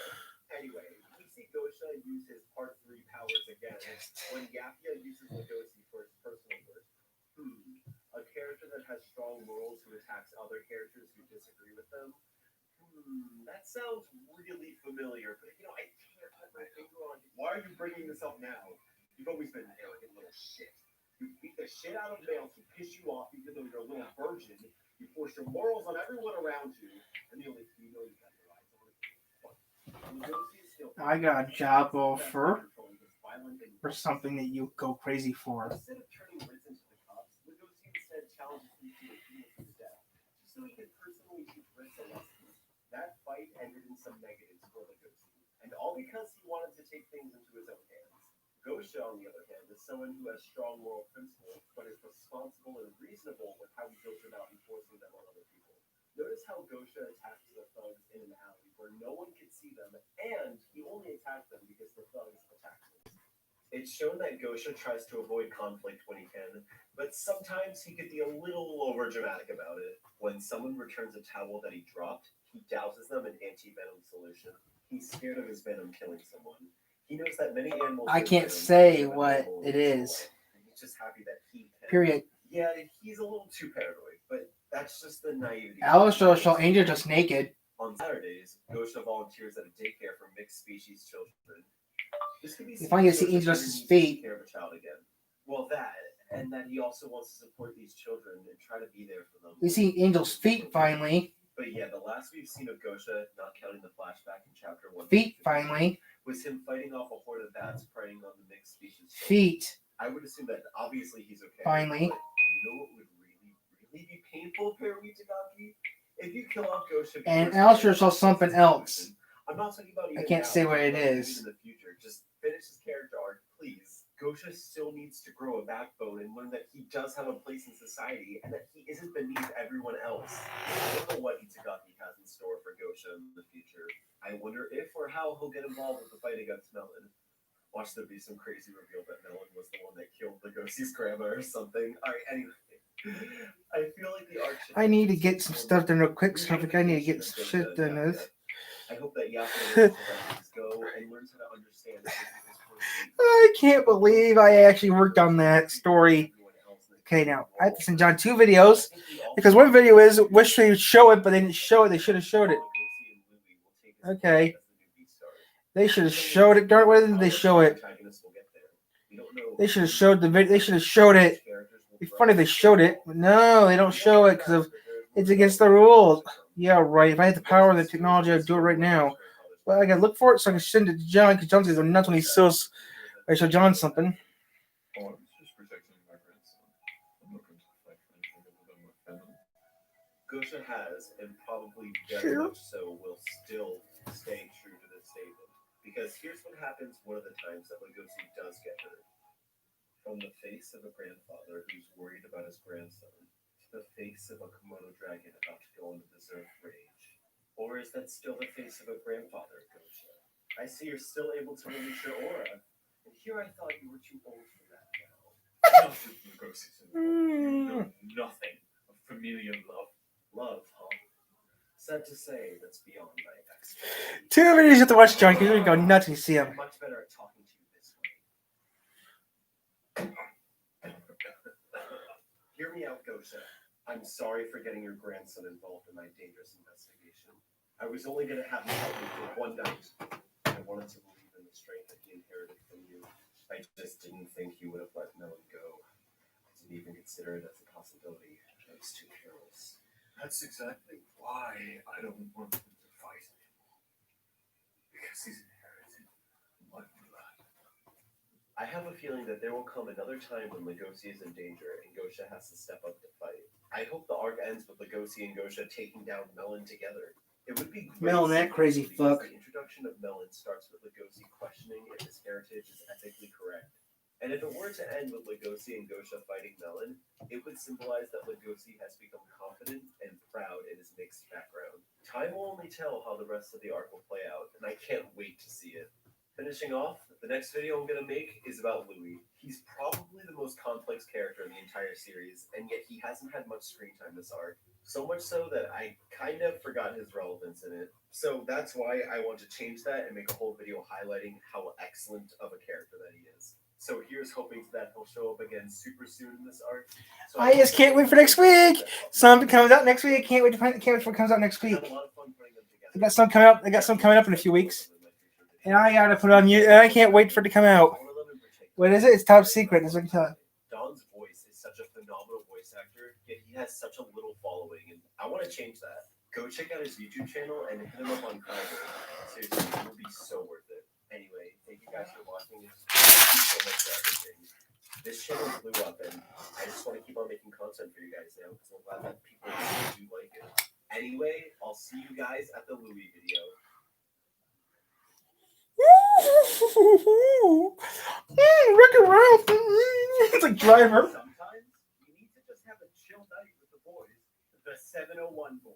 Anyway, we see Gosha use his Part 3 powers again when Yafia uses Lugosi for his personal work. A character that has strong morals morals who attacks other characters who disagree with them. That sounds really familiar, but I can't put my finger on it. Why are you bringing this up now? You've always been an arrogant little shit. You beat the shit out of males who piss you off even though you're a little virgin. You force your morals on everyone around you, and the only female you got your eyes on is fun. I got a job offer for something that you go crazy for. Instead of turning Ritz into the cops, Lugosi instead challenges him to a duel to the death, just so he can personally teach Ritz a lesson. That fight ended in some negatives for Lugosi, and all because he wanted to take things into his own hands. Gosha, on the other hand, is someone who has strong moral principles, but is responsible and reasonable with how he goes about enforcing them on other people. Notice how Gosha attacks the thugs in an alley where no one can see them, and he only attacked them because the thugs attacked him. It's shown that Gosha tries to avoid conflict when he can, but sometimes he could be a little overdramatic about it. When someone returns a towel that he dropped, he douses them in anti-venom solution. He's scared of his venom killing someone. He knows that many animals. I can't say what it is. He's just happy that he can. Period. Yeah, he's a little too paranoid, but that's just the naivety. Alistair shall Angel just naked. On Saturdays, Gosha volunteers at a daycare for mixed species children. This could be You finally see Angel's feet. Care of a child again. Well, that, and that he also wants to support these children and try to be there for them. We see Angel's feet finally. But yeah, the last we've seen of Gosha, not counting the flashback in chapter 1, Feet finally. was him fighting off a horde of bats preying on the mixed species children. Feet. I would assume that obviously he's okay. Finally. But you know what would really be painful, Perui Tagaki? If you kill off Gosha. And Alistair saw something else. I'm not talking about I can't say what it is. In the future, just finish his character arc, please. Gosha still needs to grow a backbone and learn that he does have a place in society and that he isn't beneath everyone else. I don't know what Itagaki has in store for Gosha in the future. I wonder if or how he'll get involved with the fight against Melon. Watch there be some crazy reveal that Melon was the one that killed Lugosi's grandma or something. Alright, anyway. I feel like the arc should. I need to get some stuff done real quick. So I think I need to get some shit done. I hope that Yakuza go and learns how to understand that I can't believe I actually worked on that story. Okay, now I have to send John 2 videos because one video is wish they would show it, but they didn't show it. They should have showed it. Okay, they should have showed it. Darn, why didn't they show it? They should have showed the video. They should have showed it. It'd be funny if they showed it, but no, they don't show it because it's against the rules. Yeah, right. If I had the power of the technology, I'd do it right now. But I gotta look for it so I can send it to John because John's going nuts when he shows. I show John something. Oh, I'm just protecting my grandson. I'm looking to fight for anything other than with venom. Gosha has, and probably very much so, will still stay true to this statement. Because here's what happens one of the times that Lugosi does get hurt. From the face of a grandfather who's worried about his grandson, to the face of a Komodo dragon about to go into berserk rage. Or is that still the face of a grandfather, Gosha? I see you're still able to release your aura. And here I thought you were too old for that now. Enough with Lugosi's involvement. You know nothing of familial love. Love, huh? Sad to say, that's beyond my expertise. 2 videos you have to watch, John, because you're going to go nuts when you see him. I'm much better at talking to you this way. Hear me out, Gosha. I'm sorry for getting your grandson involved in my dangerous investigation. I was only going to have you help me for one night. I wanted to believe in the strength that he inherited from you. I just didn't think you would have let Melon go. I didn't even consider it as a possibility. I was too careless. That's exactly why I don't want him to fight anymore. Because he's inherited my blood. I have a feeling that there will come another time when Lugosi is in danger and Gosha has to step up to fight. I hope the arc ends with Lugosi and Gosha taking down Melon together. It would be great. Melon, that crazy fuck. The introduction of Melon starts with Lugosi questioning if his heritage is ethically correct. And if it were to end with Lugosi and Gosha fighting Melon, it would symbolize that Lugosi has become confident and proud in his mixed background. Time will only tell how the rest of the arc will play out, and I can't wait to see it. Finishing off, the next video I'm going to make is about Louis. He's probably the most complex character in the entire series, and yet he hasn't had much screen time this arc. So much so that I kind of forgot his relevance in it. So that's why I want to change that and make a whole video highlighting how excellent of a character that he is. So here's hoping that he'll show up again super soon in this arc. So I just can't wait for next week. Something comes out next week. Can't wait for it comes out next week. I got some coming up. I got some coming up in a few weeks, and I gotta put on you. I can't wait for it to come out. What is it? It's top secret. That's what I'm telling. Don's voice is such a phenomenal voice actor, yet he has such a little following, and I want to change that. Go check out his YouTube channel and hit him up on Fiverr. Seriously, it will be so worth it. Anyway, thank you guys for watching. Thank you so much for everything. This channel blew up, and I just want to keep on making content for you guys now because I'm glad that people do like it. Anyway, I'll see you guys at the Louis video. Rick around. It's like Driver. Sometimes you need to just have a chill night with the boys, the 701 boys.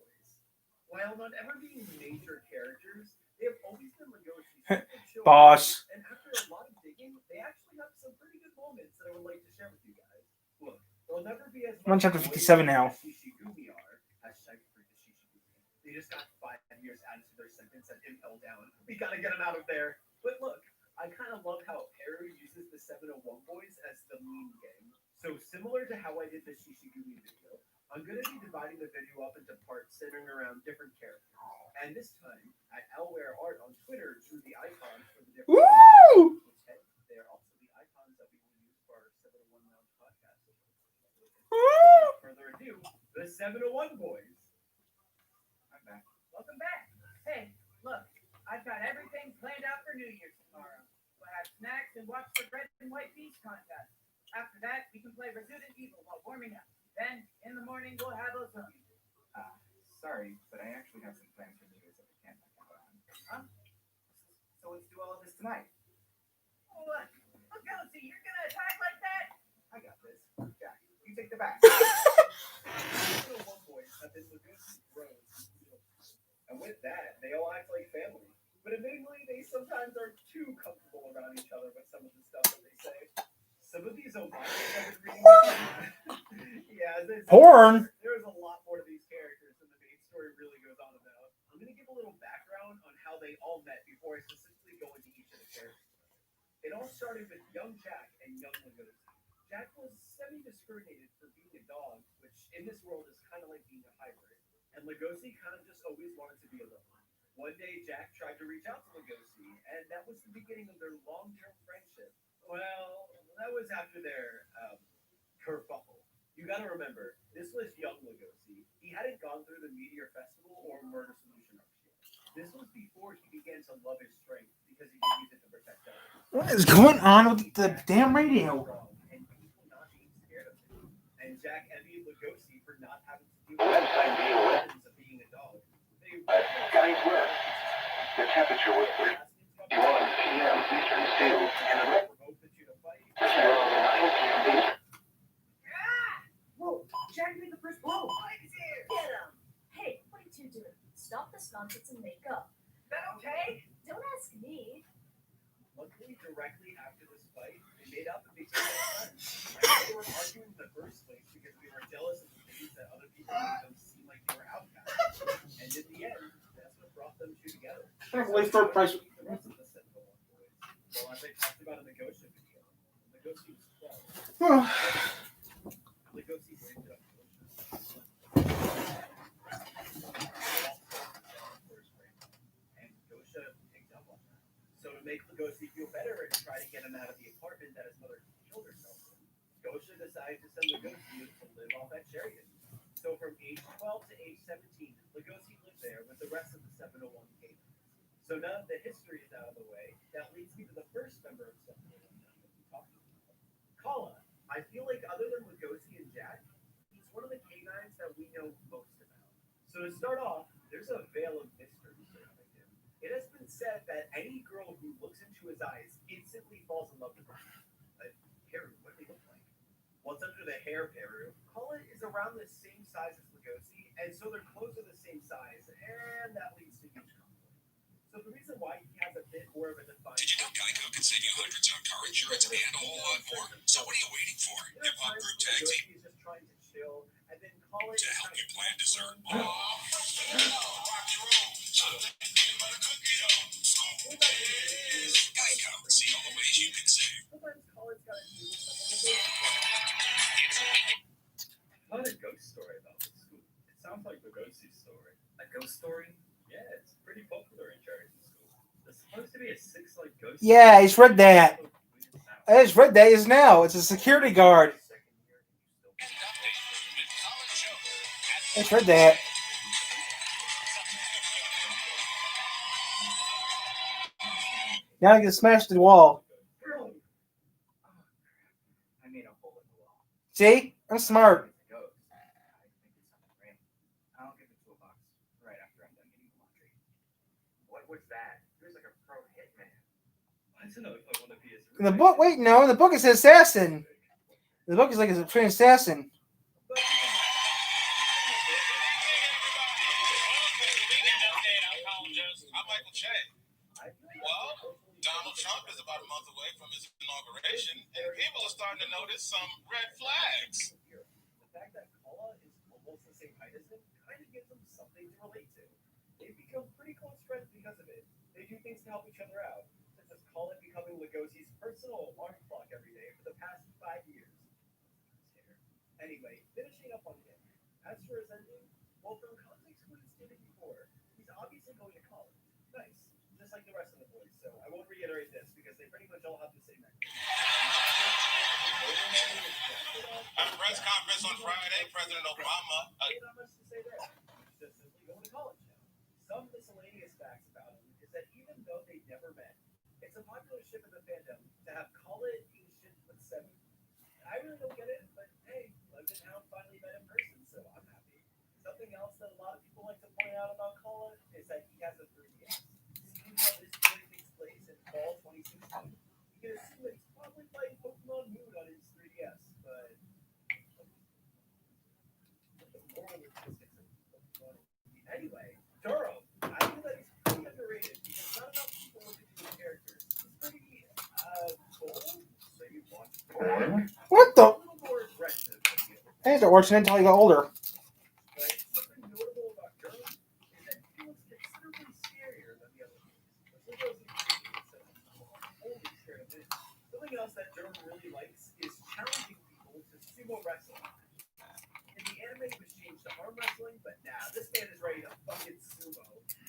While not ever being major characters, they have always been Legosi's chill Boss. and after a lot of digging, they actually have some pretty good moments that I would like to share with you guys. Look, they'll never be as I'm on chapter 57 now. Shishigumi are. Hashtag free the Shishigumi. They just got 5 years added to their sentence and impel down. We gotta get them out of there. But look, I kind of love how Haru uses the 701 boys as the meme gang. So similar to how I did the Shishigumi video, I'm going to be dividing the video up into parts centering around different characters. And this time, at Elware Art on Twitter drew the icons for the different Woo! characters. They're also the icons that we will use for our 701 Lounge podcast. Without further ado, the 701 boys. I'm back. Welcome back. Hey, look, I've got everything planned out for New Year's tomorrow. We'll have snacks and watch the Red and White Beast contest. After that, we can play Resident Evil while warming up. Then, in the morning, we'll have lasagna. Sorry, but I actually have some plans for New Year's that we can't talk about. Huh? So let's do all of this tonight. What? Legosi, you're gonna attack like that? I got this. Jack, you take the back. The 701 boys have been Legosi's bros. And with that, they all act like family. But admittedly, they sometimes are too comfortable around each other with some of the stuff that they say. Some of these homages I've been reading. Yeah, as I said, Porn. there is a lot more to these characters than the main story really goes on about. I'm going to give a little background on how they all met before I specifically go into each of the characters. It all started with young Jack and young Legosi. Jack was semi-discriminated for being a dog, which in this world is kind of like being a hybrid. And Legosi kind of just always wanted to be alone. One day, Jack tried to reach out to Legosi, and that was the beginning of their long-term friendship. Well, that was after their kerfuffle. You gotta remember, this was young Legosi. He hadn't gone through the Meteor Festival or Murder Solution arc yet. This was before he began to love his strength because he could use it to protect others. What is going on with the damn radio? And people not being scared of him. And Jack envied Legosi for not having to deal with the problems of being a dog. Guys, look. The temperature was 31 p.m. Eastern Standard Time. Whoa, Jack made the first blow. Get him! Hey, what are you doing? Stop this nonsense and make up. That okay? Don't ask me. Luckily, directly after this fight, they made up and became friends. They were arguing in the first place because we were jealous of the things that other people made them seem like they were outcasts. And in the end, that's what brought them two together. Wait for a price. The rest of the 701 boys. Well, as I talked about in the Gosha video, Legosi was 12. Legosi raised up and Gosha picked up on that. So to make Legosi feel better and try to get him out of the apartment that his mother killed herself in, Gosha decided to send Legosi to live off at Sheridan. So from age 12 to age 17, Legosi lived there with the rest of the 701 canines. So now that the history is out of the way, that leads me to the first member of 701 that I'm going to be talking about. Kala. I feel like other than Legosi and Jack, he's one of the canines that we know most about. So to start off, there's a veil of mystery surrounding him. It has been said that any girl who looks into his eyes instantly falls in love with him. Haru, what do they look like? What's under the hair, Haru? Kala is around the same size as Legosi, and so their clothes are the same size, and that leads to huge conflict. So the reason why he has a bit more of a defined... Did you know Geico can save you hundreds on car insurance and a whole lot more? So what are you waiting for? Hip Hop Group Tag Team. Just trying to chill, and then Kala To help you plan dessert. Geico. See all the ways you can save. Sometimes Kala Supposed to be a 6-leg ghost. Yeah, I just read that. I just read that just now. It's a security guard. I just read that. Now I can smash the wall. I made a hole in the wall. See? I'm smart. I'll give it to a box right after I'm done getting the laundry. What was that? He was like a pro hitman. I don't know if I want to be his. In the book, wait, no. In the book it says assassin. The book is like a trained assassin. I'm Michael Che. Well, Donald Trump is about a month away from his inauguration, and people are starting to notice some red flags. The fact that Kala is almost the same height as him kind of gives them something to relate to. They've become pretty close friends because of it. They do things to help each other out, such as Kala becoming Lugosi's personal alarm clock every day for the past 5 years. Anyway, finishing up on him. As for his ending, well, from context what he stated before, he's obviously going to college. Nice. Just like the rest of the boys, so I won't reiterate this because they pretty much all have the same ending. At a press conference on Friday, President Obama. Not much to say there. He's just simply going to college now. Some miscellaneous facts about him is that even though they never met, it's a popular ship in the fandom to have Kala ancient with 7. I really don't get it, but hey, London Hound finally met in person, so I'm happy. Something else that a lot of people like to point out about Kala is that he has a 3DS. Seeing how this story takes place in fall 2016, you can assume that he's probably playing Pokemon Moon on his 3DS, but the moral logistics of Pokemon. Anyway, Duro, I feel that he's pretty underrated because not enough people look into his characters. He's pretty, bold, so you want to What the? a little more aggressive than the other. I had to watch it until I got older. But something notable about Duro is that he feels considerably scarier than the other ones. Which goes into holy scared of it. Something else that Duro really likes is challenging people to sumo wrestling. In the anime, it was changed to arm wrestling, but nah, this man is ready to fucking sumo.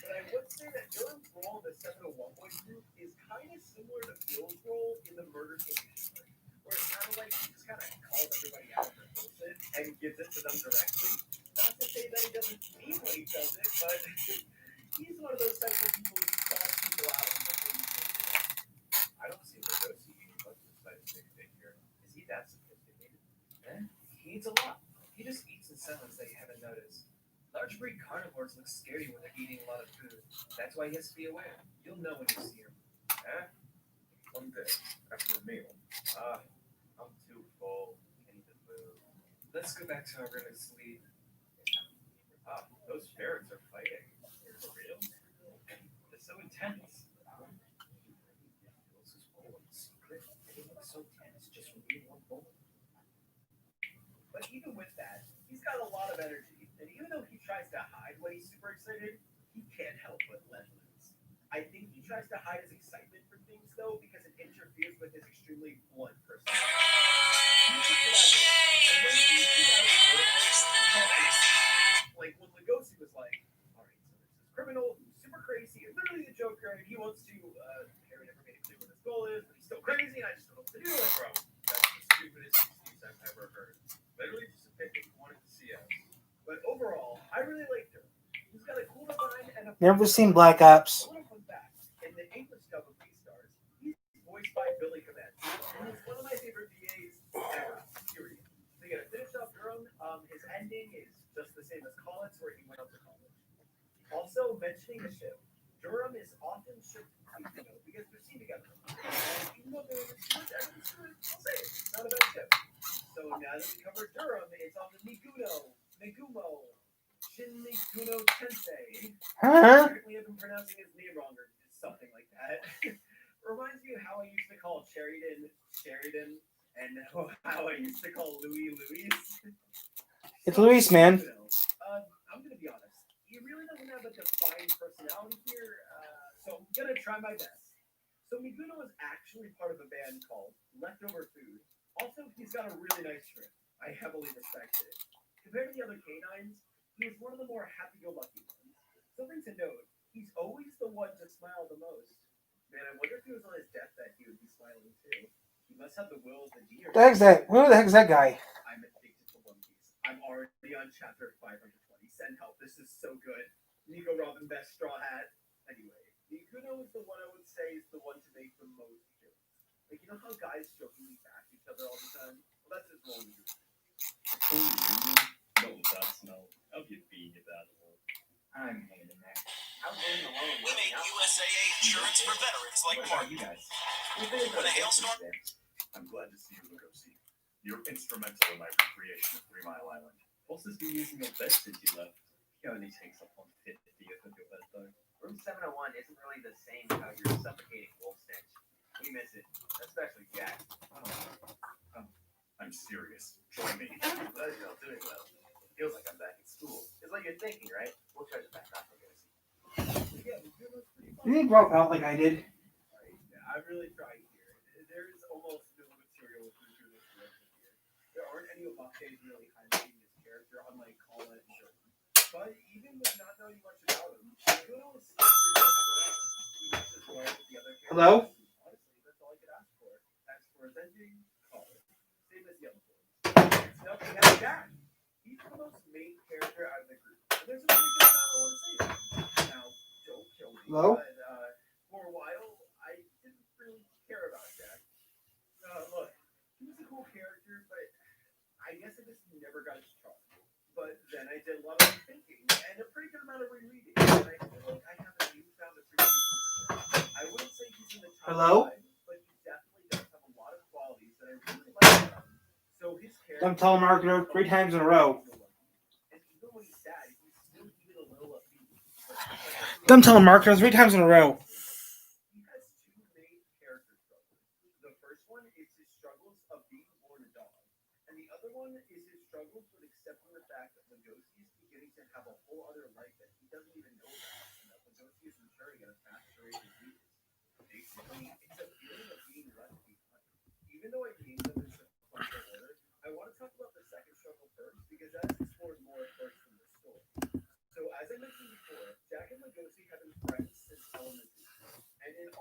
But I would say that Duro's role in the 701 Boys group is kind of similar to Bill's role in the Murder Solution group, where it's kind of like he just kind of calls everybody out for bullshit and gives it to them directly. Not to say that he doesn't mean what he does it, but he's one of those types of people who calls people out on what they do. I don't see Lugosi eating much despite his big figure. Is he that sophisticated? He eats a lot. He just eats in silence that you haven't noticed. Large breed carnivores look scary when they're eating a lot of food. That's why he has to be aware. You'll know when you see him. One day, after a meal. I'm too full. Can't even move. Let's go back to our room and sleep. Those ferrets are fighting. For real? They're so intense. This is full of secret. They look so tense just from being one bowl. But even with that, he's got a lot of energy, and even though he tries to hide when he's super excited, he can't help but let loose. I think he tries to hide his excitement for things, though, because it interferes with his extremely blunt personality. Like when Lugosi was like, all right, so there's this criminal who's super crazy and literally the Joker, and he wants to, Harry never made it clear what his goal is, but he's still crazy, and I just don't know what to do. Like, bro, that's the stupidest excuse I've ever heard. Literally just a pick that he wanted to see us. But overall, I really liked her. He's got a cool design and a Never seen Black Ops. a little fun fact. In the English dub of Beastars, he's voiced by Billy Clement. He's one of my favorite VAs ever, period. So yeah, to finish off Durham, his ending is just the same as Collins, where he went up to college. Also, mentioning the ship, Durham is often shipped because they're seen together. And even though there's too much evidence to it, I'll say it. It's not a bad ship. So now that we covered Durham, it's on the Megumo, Shin Meguno Tensei. Apparently I've been pronouncing his name wrong or something like that. Reminds me of how I used to call Sheridan, and how I used to call Louis. It's Luis, man. I'm gonna be honest. He really doesn't have a defined personality here, so I'm gonna try my best. So Meguno is actually part of a band called Leftover Food. Also, he's got a really nice trip. I heavily respect it. Compared to the other canines, he is one of the more happy-go-lucky ones. Something to note, he's always the one to smile the most. Man, I wonder if he was on his deathbed, he would be smiling too. He must have the will of the deer. The heck's that? Who the heck's that guy? I'm addicted to One Piece. I'm already on chapter 520. Send help. This is so good. Nico Robin, best straw hat. Anyway, Nikuno is the one I would say is the one to make the most jokes. Like, you know how guys jokingly bash each other all the time? Well, that's his role in the No, that's no. I'll be being about it. I'm hanging in there. I was living alone. We make USAA insurance for veterans like What about Mark. you guys? When a hailstorm, I'm glad to see you, Lugosi. You're instrumental in my recreation of 3 Mile Island. Boss has been using your bed since you left. He only takes up 1/50 of your bed though. Room 701 isn't really the same without your suffocating wolf stench. We miss it, especially Jack. I'm serious. Join me. I'm glad you're all doing well. It feels like I'm back in school. It's like you're thinking, right? We'll try to back off and go see. Yeah, the funeral's pretty fun. You didn't drop out like I did. I really tried here. There is almost no material for Judas here. There aren't any Obates really highlighting his character, unlike Kala and Jordan. But even with not knowing much about him, Kuno is still good to have around. He makes his way with the other characters. Hello? Honestly, that's all I could ask for. As for his ending, Kala. Same as the other ones. It's nothing like that. He's the most main character out of the group. And there's a pretty good amount I want to say about him. Now, don't kill me. Hello? But, for a while, I didn't really care about Jack. Look, he was a cool character, but I guess I just never got his charm. But then I did a lot of thinking and a pretty good amount of rereading, and I feel like I have a newfound appreciation for him. I wouldn't say he's in the top Hello? 5, but he definitely does have a lot of qualities that I really like about him. So his character... I'm telemarketer 3 times in a row. And even when he's sad, he's still even a little upbeat. Dumb telemarketer 3 times in a row. He has 2 main character struggles. The first one is his struggles of being born a dog, and the other one is his struggles with accepting the fact that Lugosi is beginning to have a whole other life that he doesn't even know about, and that Lugosi is maturing at a faster rate than he is. Basically, it's a feeling of being left behind. Even though I